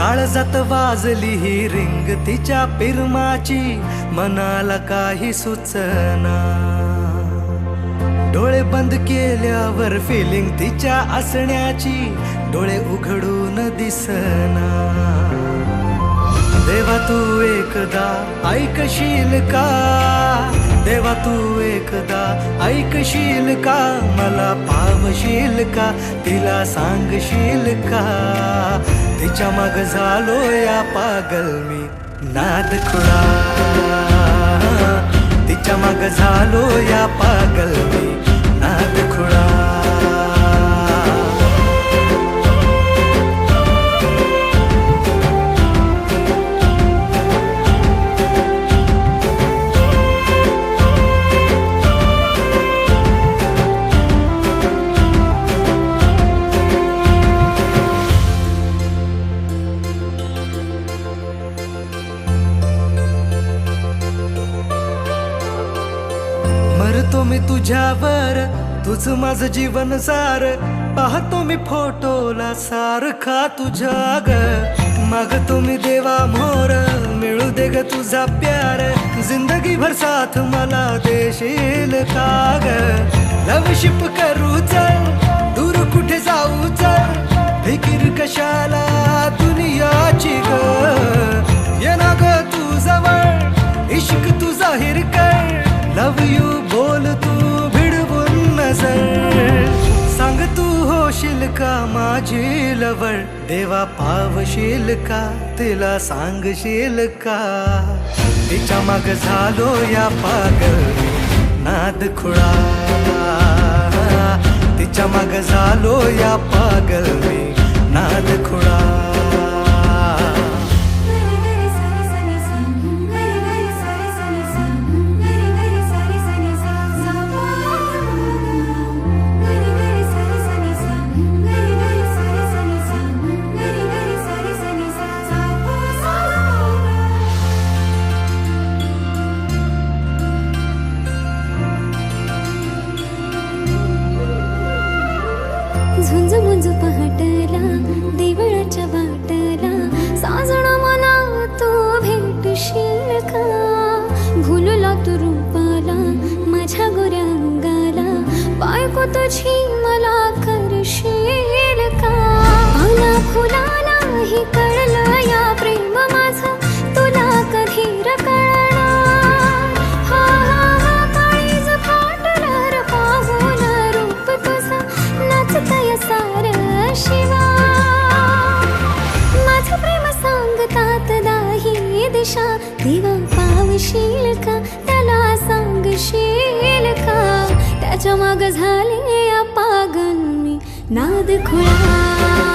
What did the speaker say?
काळजात वाजली ही रिंग तिच्या पिरमाची, मनाला काही सुचना. डोळे बंद केल्यावर फिलिंग तिच्या असण्याची, डोळे उघडून दिसना. देवा तू एकदा ऐकशील का, देवा तू एकदा ऐकशील का, मला पावशील का, तिला सांगशील का. तिच्या माग झालो या पागल मी नाद खुळा, तिच्या माग झालो या पागल मी नाद खुळा. मरतो मी तुझ्यावर, तुझ माझं जीवन सार, पाहतो मी फोटोला सारखा तुझ्या ग. मागतो मी देवा मोर, मिळू दे ग तुझा प्यार, जिंदगी भर साथ मला देशील का ग. लवशिप करू चल, दूर कुठे जाऊ चल, फिकीर कशाला दुनियाची ग. ये ना ग तू जवळ, इश्क तू जाहीर कर, लव यू बोल तू भिडवून नजर. सांग तू होशील का माझी लवळ, देवा पावशील का, तिला सांगशील का. तिच्या माग झालो या पागल नाद खुळा, तिच्या माग झालो या पागल मी नाद खुळा. झुंज मुंज पहाटला देवळाच्या वाटला, साजणा मला तू भेटशील का. भुलला तू रूपाला माझ्या गोऱ्या अंगाला, बायको तुझी मला करशील का. पाना फुलाला ही कळलं या प्रेम माझं, तुला कधी कळणार. हा हा हा काळीज फाटलं र पाहून रूप तुझं, नाचतय सार शिवा. माझं प्रेम सांगतात दाही दिशा, देवा पावशील का, त्याला सांगशील का. त्याच्या माग झाले या पागल मी नाद खुळा.